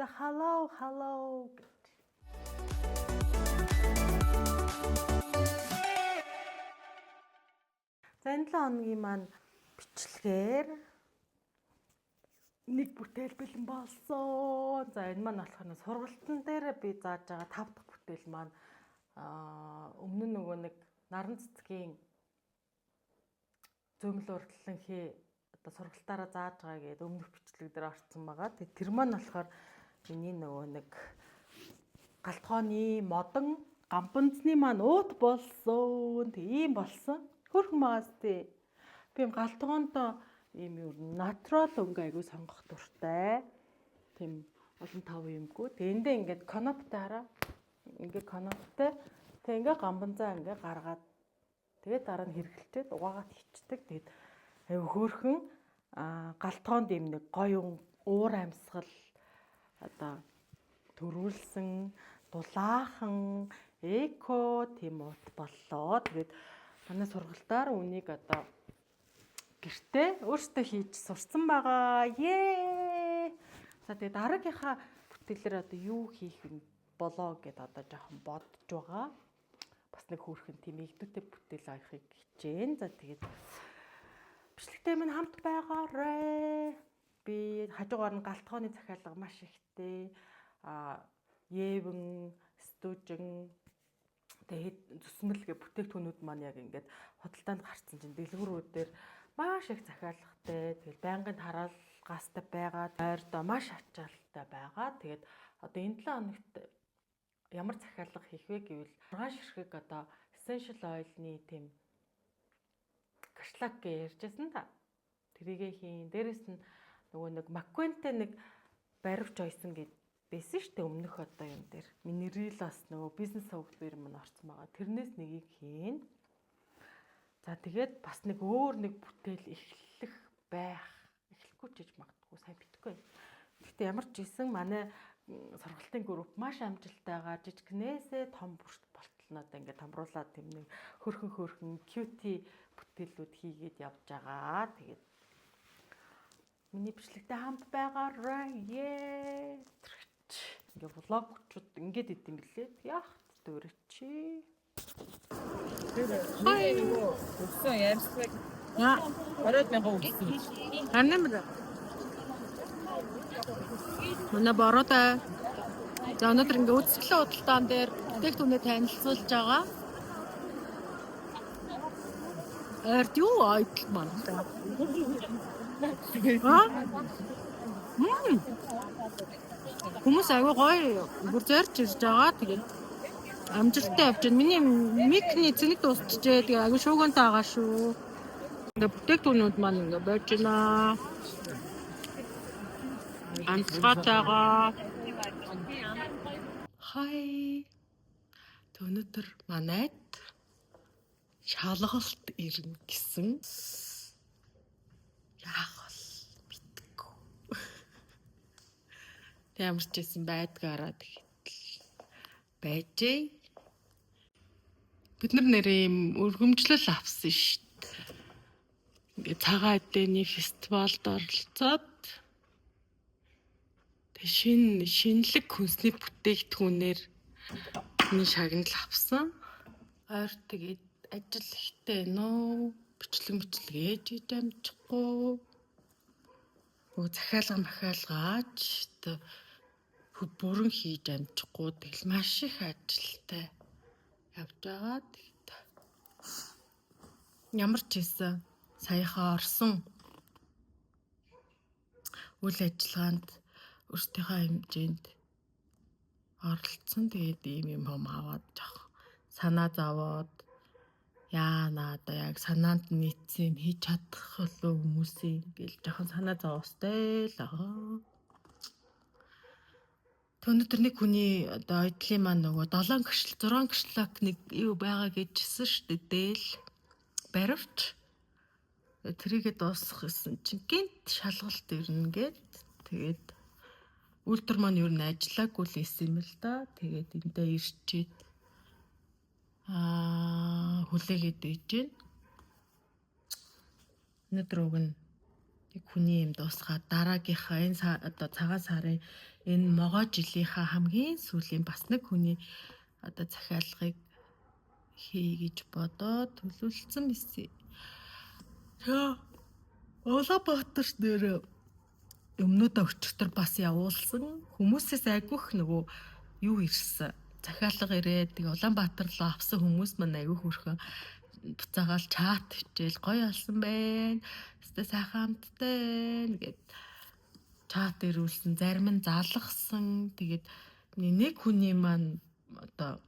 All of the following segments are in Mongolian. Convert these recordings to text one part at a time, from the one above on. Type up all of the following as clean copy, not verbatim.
За hello гэж. За энэ 7 хоногийн маань бичлэгээр нэг бүтээл бэлэн болсон. За энэ маань болохоор сургалтын дээр би зааж байгаа 5 дахь бүтээл маань өмнө нь нөгөө нэг наран цэцгийн зөмөл урдланхий одоо сургалтаараа зааж байгаа гэдэг өмнөх бичлэг дээр орсон байгаа. Тэр маань болохоор миний нөгөө нэг галтгооны модон гамбанцны маань уут болсон. Тэг ийм болсон. Хөрхөн магаас тий. Би юм галтгоондоо ийм юу натурал өнгө айгу сонгох дуртай. Тийм олон тав юмгүй. Тэг эндээ ингээд коноптой хараа. Ингээд коноптой. Тэг ингээд гамбанцаа ингээд гаргаад тэгээд дараа нь хэргэлчээд угаагаад хичдэг. Тэгээд айгу хөөрхөн галтгоонд ийм нэг гоё уур амьсгал одоо төрүүлсэн дулаахан эко тийм уут боллоо. Тэгээд манай сургалтаар үнийг одоо гэртээ өөртөө хийж сурсан байгаа. Ее. За тэгээд дараагийнхаа бүтээлээр одоо юу хийх болоо гэд одоо жоохон бодож байгаа. Бас нэг хөөрхөн тийм игдүүтэй бүтээл авахыг хичээн. За тэгээд бичлэгтэй минь хамт байгаарай. Би хажуугаар нь галтгооны захиалга маш ихтэй. Евэн, стужин тэгээд зүсмэл гэ бүтээгдэхүүнүүд маань яг ингээд худалдаанд гарцсан чинь дэлгүүрүүдээр маш их захиалгатай. Тэгэл байнгын тараалгастай байгаа. Ойрдоо маш ачаалттай байгаа. Тэгээд одоо энэ 7 хоногт ямар захиалга хийх вэ гэвэл 6 ширхэг одоо essential oil-ны тийм кашлак гэж ярьжсэн та. Тэрийгээ хийн. Дээрэс нь нөгөө нэг маквентэй нэг баривч ойсон гэд байсан шүү дээ өмнөх одоо юм дээр. Минералаас нөгөө бизнес софтвер маань орсон байгаа. Тэрнээс нэгийг хийн. За тэгээд бас нэг өөр нэг бүтээл эхлэх байх. Эхлэхгүй ч гэж магадгүй сайн битгүй. Гэхдээ ямар ч ийсэн манай сургалтын групп маш амжилттайгаар жижигнээсээ том бүрт болтолноо ингээд томруулаад тэм нэг хөрхөн кьюти бүтээлүүд хийгээд явж байгаа. Тэгээд миний бичлэгтэй хамт байгаарай. Ингээ влогчуд ингээд идэм билээ. Яах дөөрчи. Хай өссөн ямсдаг. 20,000 өссөн. Анамра. Манай бороотой. За өнөөдөр ингээ үзэсгэлэн худалдаан дээр бүтээгдэхүүнээ танилцуулж байгаа. Ард юу айдл маань. Хүмүүс аягүй гоё бүр зорж ирж байгаа. Тэгээд амжилттай явж байна. Миний микний цэник дуусчихжээ. Тэгээд аягүй шуугиантай байгаа шүү. Ингээ бүтээгдэхүүнүүд маань ингээ байж байна. Амтгатайгаа. Хай. Өнөөдөр манайд шалгалт ирнэ гэсэн. Яах вэ? Мэдгүй. Ямар ч байсан байдгаараа тэгээд байжээ. Бид нэр юм өргөмжлөл авсан шүү дээ. Ингээ цагаан эдэний фестивалд оролцоод шинэлэг хүнсний бүтээгдэхүүнээр миний шагнал авсан. Ойр тэгээд ажил ихтэй нөө бичлэг ээж хийж амжихгүй. Захиалгаач бүрэн хийж амжихгүй. Тэгэл маш их ажилтай явж байгаа. Ямар ч хийсэн саяхаа орсон үйл ажиллагаанд өөртөөхөө хэмжээнд оролцсон. Тэгээд ийм юм аваад жоох санаа зовоод яана одоо яг санаанд нийцсэн хийж чадах болов хүмүүсийн гэл жоохон санаа зовоостой л аа. Өнөөдөр нэг хүний одоо ойдлын маань нөгөө 7 гიშл 6 гიშлак нэг юу байгаа гэжсэн шүү дээ дээл баривч. Тэрийгээ дуусгах гэсэн чинь гинт шалгалт ирнэ гэд тэгээд үйлдвэр маань юу н ажиллаагүй л исэн юм л да. Тэгээд эндээ ирчээд хүлээгээд ийж байна. Өнөөдөр уг нь Тэг хүний юм дуусгаад дараагийнхаа энэ одоо цагаан сарын энэ могоо жилийнхаа хамгийн сүүлийн бас нэг хүний одоо захиалгыг хий гэж бодоод төлөвлөсөн байсан. Улаанбаатарт нэр өмнөдөө өчтөр бас явуулсан. Хүмүүсээс айгүйх нөгөө юу ирсэн. Захиалга ирээд тэг Улаанбаатар руу авсан хүмүүс маань айгүйх хөрхөн буцаагаал чат хичээл гоё болсон байна. Өстө сайхан амттай гэд чат ирүүлсэн, зарим нь залгсан. Тэгээд нэг хүний маань одоо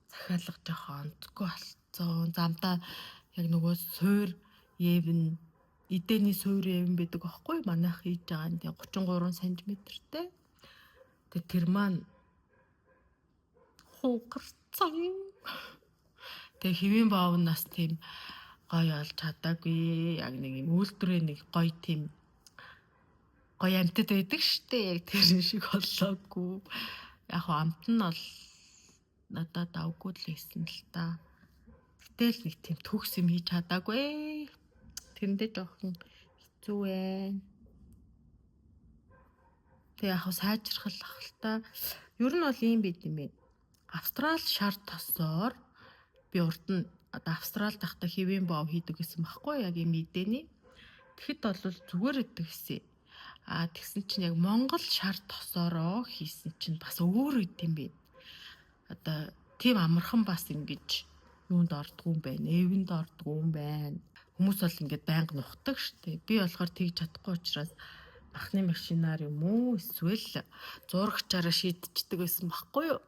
захиалга жоохон онцгүй болцсон. Замдаа яг нөгөө суур евэн эдэний суур евэн байдаг аахгүй манайх хийж байгаа нь 33 см-тэй. Тэгээд тэр маань хугарцсан. Тэг хэвэн баавнаас тийм гоё олж чадаагүй. Яг нэг юм үйлдвэрээ нэг гоё тийм гоё амтд байдаг штэ. Яг тэр шиг болоогүй. Яг амт нь бол надад давгүй л байсан л та. Гэтэл нэг тийм төгс юм хийж чадаагүй. Тэрэндээ жоохон хэцүү байна. Тэг яг сайжрах л та. Ер нь бол ийм байт юм бэ. Австрал шар тосоор би урд нь одоо Австралид тахта хэвэн бов хийдэг гэсэн баггүй яг юм эдэний. Тэгэхэд бол зүгээр идэг гэсэн. Тэгсэн чинь яг Монгол шар тосоороо хийсэн чинь бас өөр үт юм бэ. Одоо тийм амархан бас ингэж юунд ордгоо юм байна. Эвэнд ордгоо юм байна. Хүмүүс бол ингээд байнга нухдаг штэ. Би болохоор тэгж чадахгүй учраас махны машинаар юм уу эсвэл зурагчаараа шийдчихдэг байсан баггүй юу.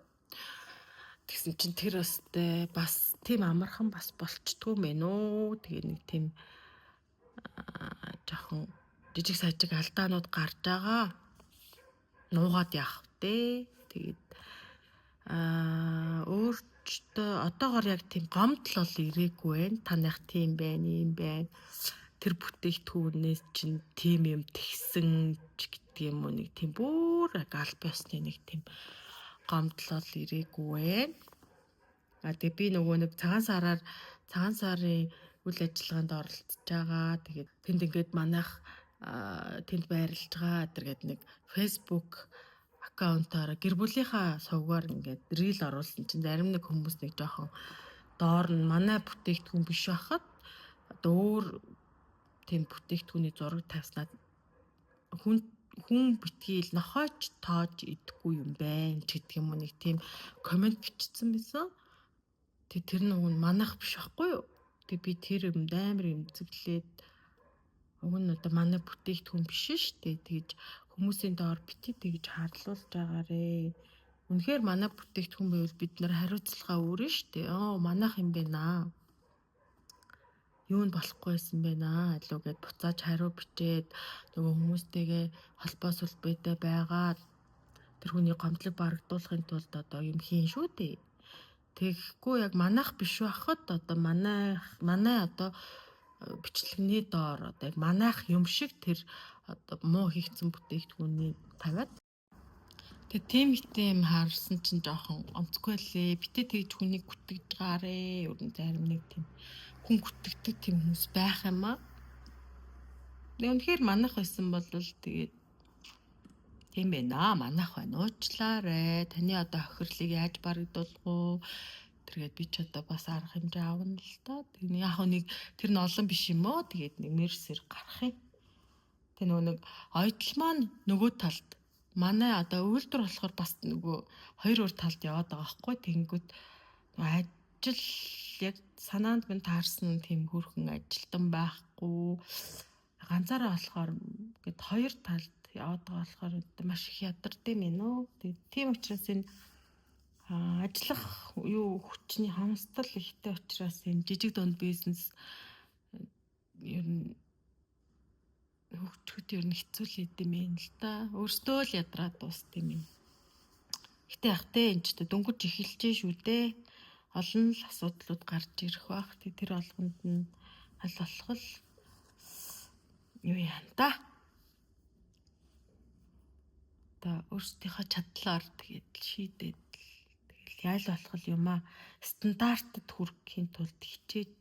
Тэгсэн чинь тэр өстэй бас тийм амархан бас болчдгүй юм байна уу. Тэгээ нэг тийм жоохон жижиг сажиг алдаанууд гарч байгаа. Нуугаад яах вэ? Тэгээд өөртөө одоогор яг тийм гомдол ирээгүй байна. Танайх тийм байна, юм байна. Тэр бүтээгдэхүүнээс чинь тийм юм тэгсэн ч гэдэг юм уу нэг тийм бүр аль биесны нэг тийм гомдол ирээгүй байна. Тэгээ би нөгөө нэг цагаан сарын үйл ажиллагаанд оролцож байгаа. Тэгээд тэнд ингээд манайх тэнд байрлаж байгаа. Тэгээд нэг Facebook аккаунтаараа гэр бүлийнхаа сувгаар ингээд рил оруулсан чинь зарим нэг хүмүүс нэг жоохон доор нь манай бүтээгдэхүүн биш байхад одоо өөр тийм бүтээгдэхүүний зураг тавьснаад хүн битгийл нохойч тоож идэхгүй юм байна ч гэдэг юм уу нэг тийм комент бичсэн байсан. Тэр нөгөө манайх биш байхгүй юу? Тэг би тэр юм амар эмзэглээд уг нь одоо манай бүтээгдэхүүн биш шүү дээ. Тэгж хүмүүсийн доор бити тэгж харлуулж байгаарэ. Үнэхээр манай бүтээгдэхүүн байвал бид нар хариуцлага өөрнө шүү дээ. Манайх юм байна. Юунд болохгүйсэн байна алуу гэд буцааж хариу бичээд нөгөө хүмүүстэйгээ холбоо сүлбэтэй байгаад тэр хүний гомдлог барагдуулахын тулд одоо юм хийн шүү дээ. Тэгэхгүй яг манайх биш байхад одоо манай одоо бичлэгний доор одоо яг манайх юм шиг тэр одоо муу хийгдсэн бүтээгдэхүүнийг тавиад тийм юм харсан чинь жоохон онцгүй лээ. Битээ тэгж хүнийг гүтгэж байгаарэ. Ер нь зарим нэг тийм хүн гүтгэдэг тийм хүмүүс байх юм аа. Үнэхээр манайх байсан бол тэгээд тийм байна. Манайх байна. Уучлаарай. Таны одоо охирлыг яаж барагдуулах уу? Тэгээд би ч одоо бас арга хэмжээ авна л та. Тэр яг нэг тэр нь олон биш юм оо. Тэгээд нэг мерсэр гарах юм. Тэг нэг ойдл маань нөгөө талд манай одоо үйлдвэр болохоор бас нөгөө хоёр өөр талд яваад байгаа байхгүй. Тэнгүүд ажил яг санаанд минь таарсан тийм хөрхөн ажилтан байхгүй. Ганцаараа болохоор гээд хоёр талд яваад байгаа болохоор маш их ядардаг юм нөө. Тийм учраас энэ ажиллах хүчний хамсдал ихтэй учраас энэ жижиг дунд бизнес ер нь хөгжөхөд ер нь хэцүү л идэм юм л та. Өөртөө л ядраад дуусд юм. Гэтэ яг тэ энэ ч дөнгөж эхэлж шүү дээ. Олон л асуудлууд гарч ирэх бах. Тэр болгонд нь аль болох л юу яа та. Та өөрсдийнхөө чадлаар тэгээд шийдээд тэгэл яйл болох юм аа. Стандартад хүрэхийн тулд хичээж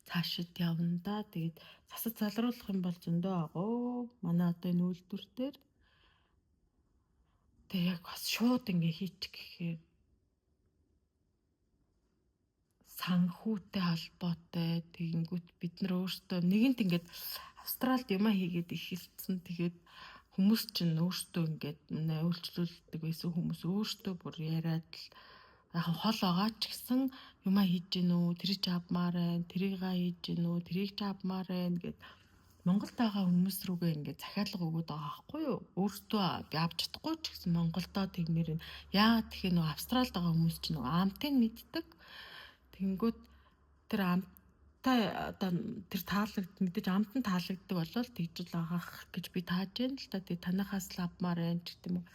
цаашид явна да. Тэгээд засаж залруулах юм бол зөндөө агуу. Манай одоо энэ үйлдвэр дээр тэг яг бас шууд ингээ хийчих гэхээр санхүүтэй холбоотой тэгэнгүүт бид нар өөрсдөө нэгэнт ингээд Австралид юм хийгээд ихэлсэн. Тэгээд хүмүүс чинь өөрсдөө ингээд үйлчлүүлдэг байсан хүмүүс өөрсдөө бүр яриад л яг хол байгаа ч гэсэн юм хийж гин үү, тэрийг ч авмаар байна, тэрийг хийж гин үү, тэрийг ч авмаар байна гэд Монголд байгаа хүмүүс рүүгээ ингээд захиалга өгöd байгаа байхгүй юу? Өөртөө авч чадахгүй ч гэсэн Монголдоо тэгмээр нь яагаад тэгэхээр нөгөө Австралид байгаа хүмүүс чинь нөгөө амтыг мэддэг. Тэнгүүд тэр амттай одоо тэр мэдээж амт нь таалагддаг болол тэгжл агаах гэж би тааж байна л та. Тэгээ танахаас л авмаар байна ч гэдэм үү.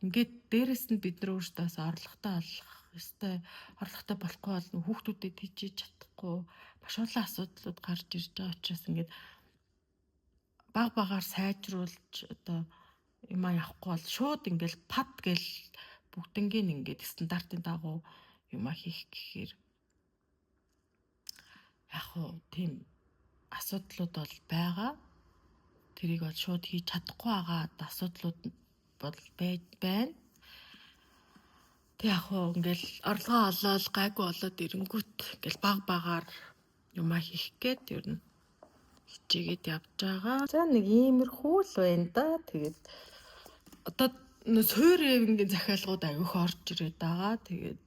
Ингээд дээрэс нь бид нар өөрсдөө орлоготой олох ёстой. Орлоготой болохгүй бол хүүхдүүдэд хийж чадахгүй маш олон асуудлууд гарч ирж байгаа учраас ингээд баг багаар сайжруулж одоо юм явахгүй бол шууд ингээл пад гэл бүгднгийн ингээд стандартын дагуу юм хийх гэхээр яг уу тийм асуудлууд бол байгаа. Тэрийг бол шууд хийж чадахгүй байгаа асуудлууд бол байна. Тэг яг уу ингээл орлогоо олоод гайгүй болоод ирэнгүүт ингээл баг багаар юм хийх гээд ер нь хичээгээд явж байгаа. За нэг иймэрхүү л байна да. Тэгээд одоо суур эвингийн захиалгууд агиох орж ирээд байгаа. Тэгээд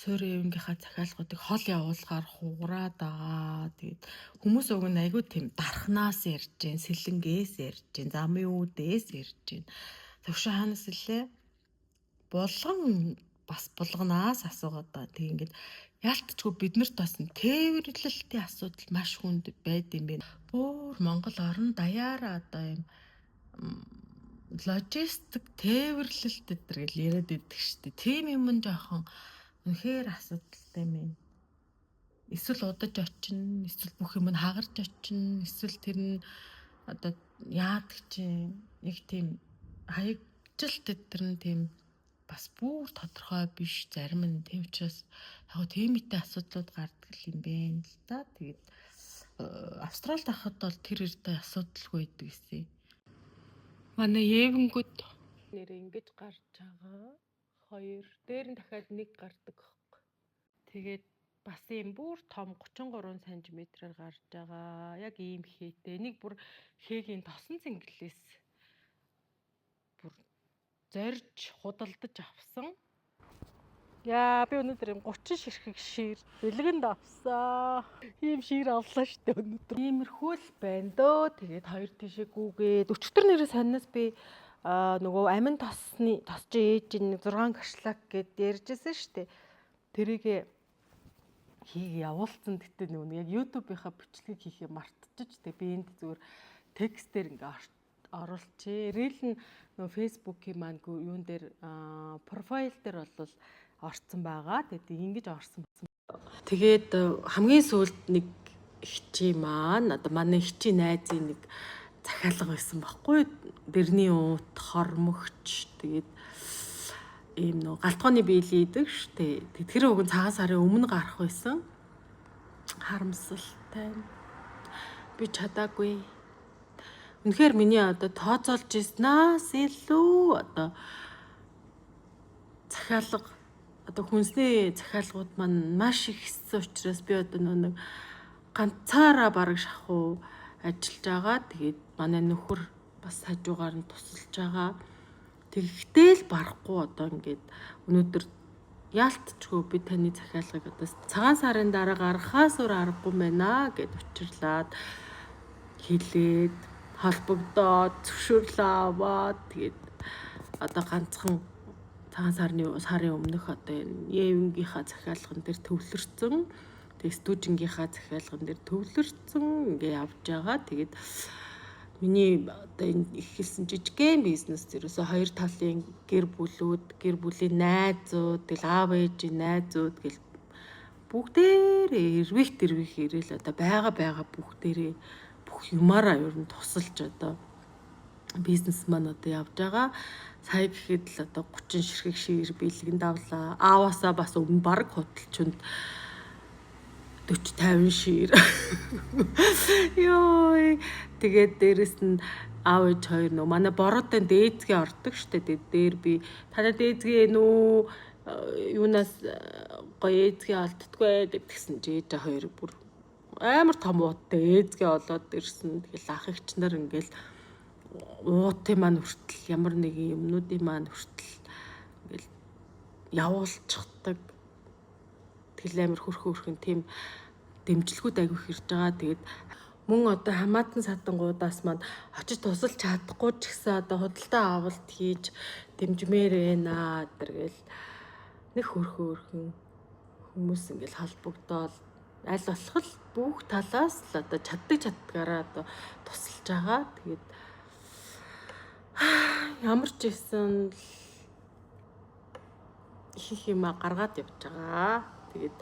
суур эвингийнхаа захиалгуудыг хол явуулахаар хугараад байгаа. Тэгээд хүмүүс уг нь айгүй тийм дархнаас ярьж гин, сэлэнгээс ярьж гин, замын үүдээс ярьж гин. Төвшин хаанаас илээ? Булган бас булганаас асуугаад байгаа. Тэг ингээд яалтчгүй биднэрт бас тээвэрлэлтийн асуудал маш хүнд байд юм байна. Бүр Монгол орон даяараа одоо юм логистик тээвэрлэлт гэдэр гэл яриад идэх штеп. Тийм юм нь жоохон үнэхээр асуудалтай юм. Эсвэл удаж очино, эсвэл бүх юм нь хагарч очино, эсвэл тэр нь одоо яадаг чинь нэг тийм хаягжилт гэдэр нь тийм бас бүр тодорхой биш зарим нь тийм учраас яг тийм итэй асуудлууд гардаг юм байна л да. Тэгээд Австралид ахад бол тэр ирдэ асуудалгүй байдаг гэсэн. Манай Евэнгүүд нэрээ ингэж гарч байгаа. 2 дээр нь дахиад 1 гардаг хөөх. Тэгээд бас юм бүр том 33 см-аар гарч байгаа. Яг ийм хээтэй. Нэг бүр хээгийн тосон цэнгэлээс бүр зорж худалдаж авсан. Яа, би өнөөдөр юм 30 ширхэг шир бэлгэнд авсан. Ийм шир авлаа штэ өнөөдөр. Иймэрхүү л байна дөө. Тэгээд 2 тишээ гүүгээд өчтөр нэрээ санаас би нөгөө амин тосны тосч ээж нэг 6 кашлак гэд ярьжсэн штэ. Тэрийг хийг явуулсан. Гэтэ нөгөө яг YouTube-ийнхаа бичлэгийг хийхээ мартчихж тэ би энд зүгээр текстээр ингээ оруулчихъя. Рeel нь нөгөө Facebook-ийн маань юун дээр профайл дээр бол орцсон байгаа. Тэгээд ингэж орсон. Тэгээд хамгийн сүүлд нэг хичээ маань одоо манай хичээ найзын нэг захиалга байсан байхгүй. Дэрний уут, хормогч тэгээд ийм нөө галтгооны биелий идэг штэ. Тэр уг нь цагаан сарын өмнө гарах байсан. Харамсалтай. Би чадаагүй. Үнэхээр миний одоо тооцоолж ирснаас илүү одоо захиалга одоо хүнсний захиалгууд маань маш их хэссэн учраас би одоо нэг ганцаараа бараг шахуу ажиллаж байгаа. Тэгээд манай нөхөр бас хажуугаар нь тусалж байгаа. Тэгэхдээ л барахгүй одоо ингээд өнөөдөр яалтчгүй би таны захиалгыг одоо цагаан сарын дараа гаргахаас өөр аргагүй байна гэд учирлаад хэлээд холбогдоод зөвшөөрлөө аваад тэгээд одоо ганцхан цагаан сарын өмнөх одоо энэ Евэнгийнхаа захиалган дээр төвлөрсөн. Тэгээд стужингийнхаа захиалган дээр төвлөрсөн ингээ явж байгаа. Тэгээд миний одоо энэ ихэлсэн жижигхэн бизнес ерөөсө 2 талын гэр бүлүүд, гэр бүлийн найзууд, тэгэл аав ээжийн найзууд гэл бүгдээрээ эрвих ирээл одоо байгаа бүгдээрээ бүх юмараа ер нь тусалж одоо бизнес маань одоо явж байгаа. Сая гэхэд л одоо 30 ширхэг шир бэлгэнд авлаа. Ааваасаа бас өмнө баг хөдөлчөнд 40 50 шир. Йой. Тэгээд дээрэс нь аав ээж хоёр нөө манай бороотой дээзгээ ордог штэ. Тэгээд дээр би танаа дээзгээ нөө юунаас гоё ээзгээ олддгүй гэдгсэн чи ээж хоёр бүр амар том ууттай ээзгээ олоод ирсэн. Тэгэл ах эгч нар ингээл уутын маань хүртэл ямар нэг юмнуудын маань хүртэл ингээл явуулчихдаг. Тэгэл амар хөрхөн тийм дэмжлэгүүд айгүй хэрж байгаа. Тэгээд мөн одоо хамаатан садангуудаас маань очиж тусалж чадахгүй ч гэсэн одоо худалдаа авалт хийж дэмжмээр байна гэдэргээл нэг хөрхөн хүмүүс ингээл холбогдоод аль болох л бүх талаас л одоо чаддгаараа одоо тусалж байгаа. Тэгээд ямар ч байсан их юма гаргаад явж байгаа. Тэгээд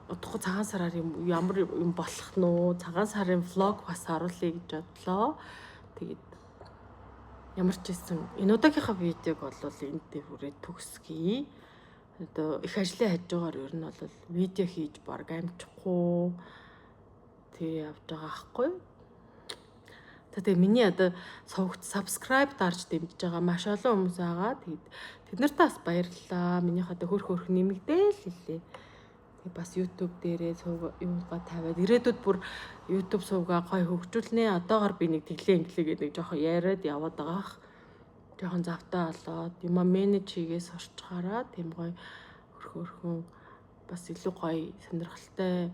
удахгүй цагаан сараар ямар юм болох нь уу? Цагаан сарын влог бас харуулъя гэж бодлоо. Тэгээд ямар ч байсан энэ удаагийнхаа видеог бол энд дээр хүрээд төгсгий. Одоо их ажлын хажуугаар ер нь бол видео хийж баг амжихгүй тэг явж байгаа аахгүй. Тэгээд миний одоо сувгт subscribe дарж дэмжиж байгаа маш олон хүмүүс байгаа. Тэгээд тэд нарт бас баярлалаа. Минийх одоо хөрх нэмэгдээл хэлээ. Тэгээд бас YouTube дээрээ сувга юугаа тавиад ирээдүйд бүр YouTube сувгаа гоё хөгжүүлнэ. Одоогоор би нэг тэглээ инглээ гэдэг жоохон яриад яваад байгаа. Жоохон завтаа болоод юма менеж хийгээс орчгаараа тийм гоё хөрхөн бас илүү гоё сонирхолтой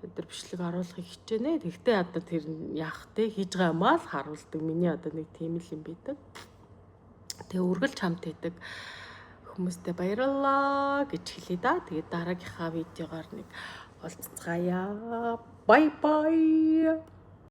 өдөр бичлэг оруулахыг хичээнэ. Тэгтээ одоо тэр яах те хийж байгаа юм аа л харуулдаг. Миний одоо нэг тийм л юм байдаг. Тэгээ үргэлж хамт байдаг хүмүүстээ баярлалаа гэж хэлье да. Тэгээ дараагийнхаа видеогоор нэг уулзцгаая. Бай бай.